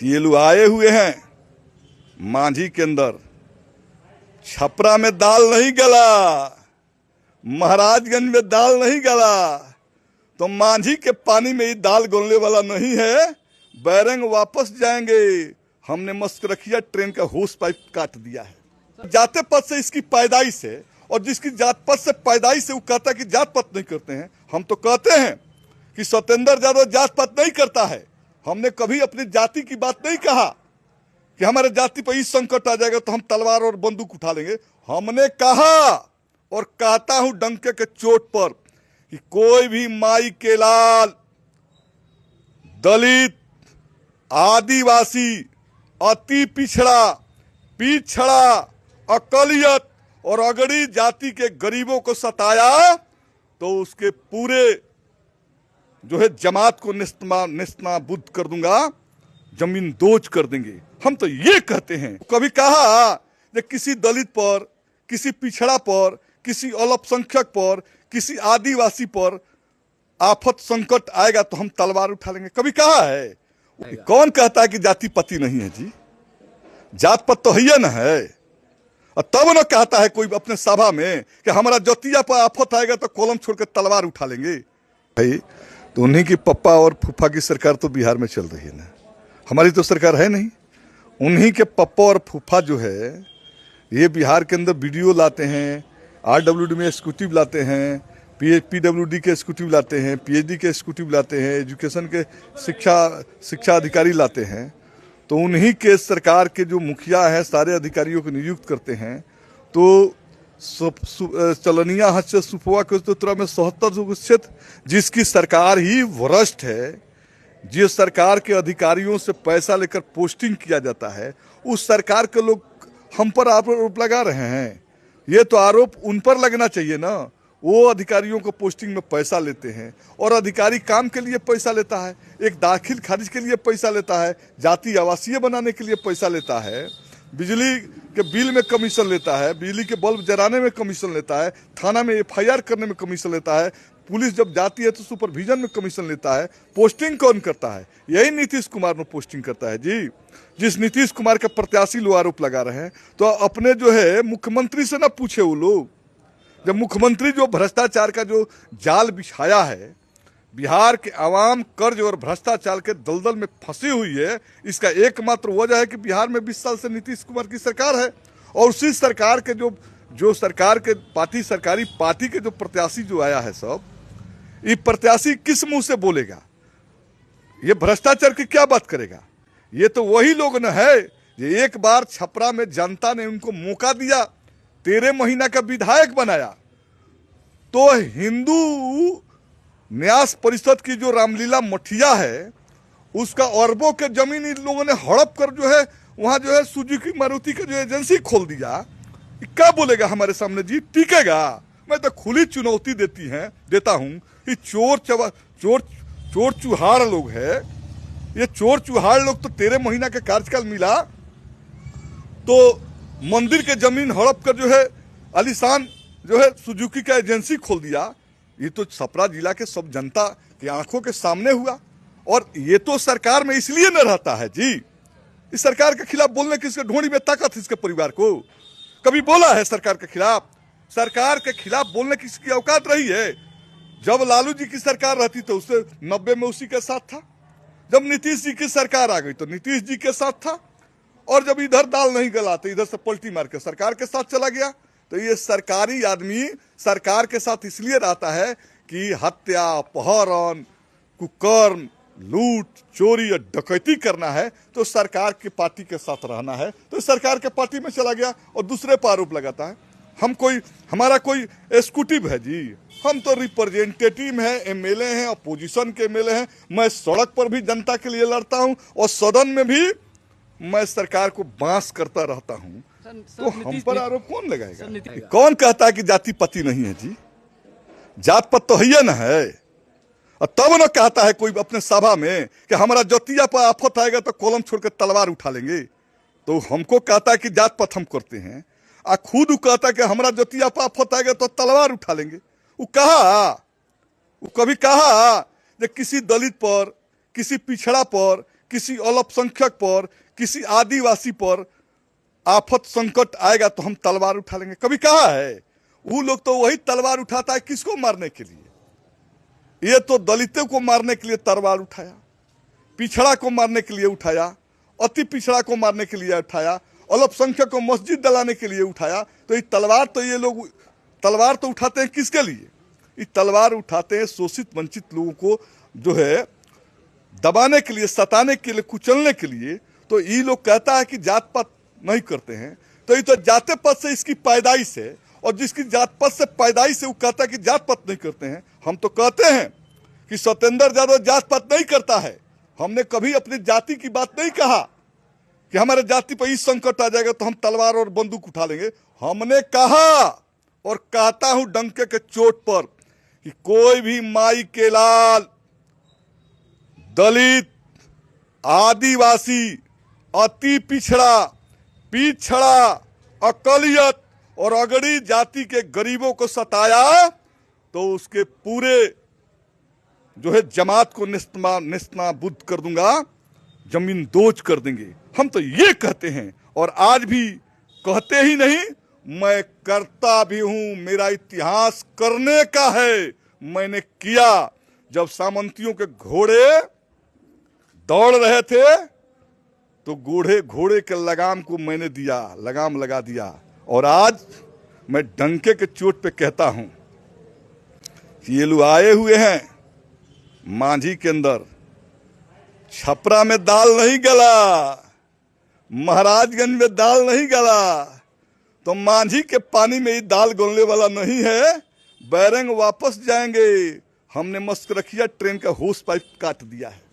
कि ये लोग आए हुए हैं मांझी के अंदर, छपरा में दाल नहीं गला, महाराजगंज में दाल नहीं गला, तो मांझी के पानी में ही दाल गोलने वाला नहीं है। बैरंग वापस जाएंगे। हमने मस्करखिया ट्रेन का होस पाइप काट दिया है। जाते पद से इसकी पैदाइश है, और जिसकी जात पद से पैदाइश से वो कहता है कि जात पद नहीं करते हैं। हम तो कहते हैं कि सत्येंद्र यादव जात पद नहीं करता है। हमने कभी अपनी जाति की बात नहीं कहा कि हमारे जाति पर इस संकट आ जाएगा तो हम तलवार और बंदूक उठा लेंगे। हमने कहा और कहता हूं डंके के चोट पर कि कोई भी माई के लाल, दलित, आदिवासी, अति पिछड़ा, अकलियत और अगड़ी जाति के गरीबों को सताया तो उसके पूरे जो है जमात को निस्ताबुद कर दूंगा, जमीन दोज कर देंगे। हम तो ये कहते हैं। कभी कहा कि किसी दलित पर, किसी पिछड़ा पर, किसी अल्पसंख्यक पर, किसी आदिवासी पर आफत संकट आएगा तो हम तलवार उठा लेंगे। कभी कहा है? कौन कहता है कि जाति पति नहीं है जी? जात पत तो है ना है। और तब न कहता है कोई अपने सभा में कि हमारा जोतिया पर आफत आएगा तो कलम छोड़कर तलवार उठा लेंगे। भाई तो उन्हीं की पप्पा और फूफा की सरकार तो बिहार में चल रही है ना, हमारी तो सरकार है नहीं। उन्हीं के पप्पा और फूफा जो है ये बिहार के अंदर वीडियो लाते हैं, आरडब्ल्यूडी में एग्जीक्यूटिव लाते हैं, पीडब्ल्यूडी के एग्जीक्यूटिव लाते हैं, पीएचडी के एग्जीक्यूटिव लाते हैं, एजुकेशन के शिक्षा अधिकारी लाते हैं। तो उन्हीं के सरकार के जो मुखिया हैं सारे अधिकारियों को नियुक्त करते हैं। तो चलनिया हद से सुफवा के उत्तरा में 77 जिसकी सरकार ही भ्रष्ट है, जिस सरकार के अधिकारियों से पैसा लेकर पोस्टिंग किया जाता है, उस सरकार के लोग हम पर आरोप लगा रहे हैं। ये तो आरोप उन पर लगना चाहिए ना। वो अधिकारियों को पोस्टिंग में पैसा लेते हैं और अधिकारी काम के लिए पैसा लेता है, एक दाखिल खारिज के लिए पैसा लेता है, जाति आवासीय बनाने के लिए पैसा लेता है, बिजली के बिल में कमीशन लेता है, बिजली के बल्ब जलाने में कमीशन लेता है, थाना में एफआईआर करने में कमीशन लेता है, पुलिस जब जाती है तो सुपरविजन में कमीशन लेता है। पोस्टिंग कौन करता है? यही नीतीश कुमार में पोस्टिंग करता है जी। जिस नीतीश कुमार के प्रत्याशी लोग आरोप लगा रहे हैं, तो अपने जो है मुख्यमंत्री से ना पूछे वो लोग। जब मुख्यमंत्री जो भ्रष्टाचार का जो जाल बिछाया है, बिहार के आवाम कर्ज और भ्रष्टाचार के दलदल में फंसी हुई है, इसका एकमात्र वजह है कि बिहार में 20 साल से नीतीश कुमार की सरकार है। और उसी सरकार के जो सरकार के सरकारी पार्टी के जो प्रत्याशी जो आया है, सब ये प्रत्याशी किस मुंह से बोलेगा? ये भ्रष्टाचार की क्या बात करेगा? ये तो वही लोग न है जो एक बार छपरा में जनता ने उनको मौका दिया, 13 महीना का विधायक बनाया, तो हिंदू न्यास परिषद की जो रामलीला मठिया है उसका अरबों के जमीन इन लोगों ने हड़प कर जो है वहां जो है सुजुकी मारुति का जो एजेंसी खोल दिया। क्या बोलेगा हमारे सामने जी? टिकेगा? मैं तो खुली चुनौती देता हूं। ये चोर चुहाड़ लोग है, ये चोर चुहाड़ लोग तो 13 महीना का कार्यकाल मिला तो मंदिर के जमीन हड़प कर जो है आलीशान जो है सुजुकी का एजेंसी खोल दिया। ये तो छपरा जिला के सब जनता की आंखों के सामने हुआ। और ये तो सरकार में इसलिए न रहता है जी। इस सरकार के खिलाफ बोलने की इसके ढोंडी में ताकत, इसके परिवार को कभी बोला है सरकार के खिलाफ? सरकार के खिलाफ बोलने की इसकी औकात रही है? जब लालू जी की सरकार रहती तो उससे 90 में उसी के साथ था, जब नीतीश जी की सरकार आ गई तो नीतीश जी के साथ था, और जब इधर दाल नहीं गला तो इधर से पलटी मार के सरकार के साथ चला गया। तो ये सरकारी आदमी सरकार के साथ इसलिए रहता है कि हत्या, अपहरण, कुकर्म, लूट, चोरी या डकैती करना है तो सरकार की पार्टी के साथ रहना है। तो सरकार के पार्टी में चला गया और दूसरे पर आरोप लगाता है। हमारा कोई एग्जीक्यूटिव है जी? हम तो रिप्रेजेंटेटिव हैं, एमएलए हैं, अपोजिशन के एमएलए हैं। मैं सड़क पर भी जनता के लिए लड़ता हूं और सदन में भी मैं सरकार को बांस करता रहता हूं। तो हम पर आरोप कौन लगाएगा? कौन कहता है कि जाति पति नहीं है जी? जात पत तो है ना है। और तब न कहता है कोई अपने सभा में कि हमारा जोतिया पर आफत आएगा तो कलम छोड़कर तलवार उठा लेंगे। तो हमको कहता है कि जात पत हम करते हैं, और खुद कहता है कि हमारा जोतिया पर आफत आएगा तो तलवार उठा लेंगे। वो कभी कहा कि किसी दलित पर, किसी पिछड़ा पर, किसी अल्पसंख्यक पर, किसी आदिवासी पर आफत संकट आएगा तो हम तलवार उठा लेंगे? कभी कहा है? वो लोग तो वही तलवार उठाता है किसको मारने के लिए? ये तो दलितों को मारने के लिए तलवार उठाया, पिछड़ा को मारने के लिए उठाया, अति पिछड़ा को मारने के लिए उठाया, अल्पसंख्यक को मस्जिद डलाने के लिए उठाया। तो ये तलवार तो ये लोग तलवार तो उठाते हैं किसके लिए? ये तलवार उठाते हैं शोषित वंचित लोगों को जो है दबाने के लिए, सताने के लिए, कुचलने के लिए। तो ये लोग कहता है कि जात पात नहीं करते हैं, तो ये तो जाते पद से इसकी पैदाइश है, और जिसकी जात पद से पैदाइश है वो कहता है कि जात पात नहीं करते हैं। हम तो कहते हैं कि सत्येंद्र यादव जात पात नहीं करता है। हमने कभी अपनी जाति की बात नहीं कहा कि हमारे जाति पर इस संकट आ जाएगा तो हम तलवार और बंदूक उठा लेंगे। हमने कहा और कहता हूं डंके के चोट पर कि कोई भी माई के लाल, दलित, आदिवासी, अति पिछड़ा, अकलियत और अगड़ी जाति के गरीबों को सताया तो उसके पूरे जो है जमात को निस्ताबुद कर दूंगा, जमीन दोज कर देंगे। हम तो ये कहते हैं और आज भी कहते ही नहीं, मैं करता भी हूं। मेरा इतिहास करने का है। मैंने किया। जब सामंतियों के घोड़े दौड़ रहे थे तो घोड़े के लगाम को मैंने दिया, लगाम लगा दिया। और आज मैं डंके के चोट पे कहता हूं कि ये लोग आए हुए हैं मांझी के अंदर। छपरा में दाल नहीं गला, महाराजगंज में दाल नहीं गला, तो मांझी के पानी में ही दाल गलने वाला नहीं है। बैरंग वापस जाएंगे। हमने मस्करखिया ट्रेन का होस पाइप काट दिया है।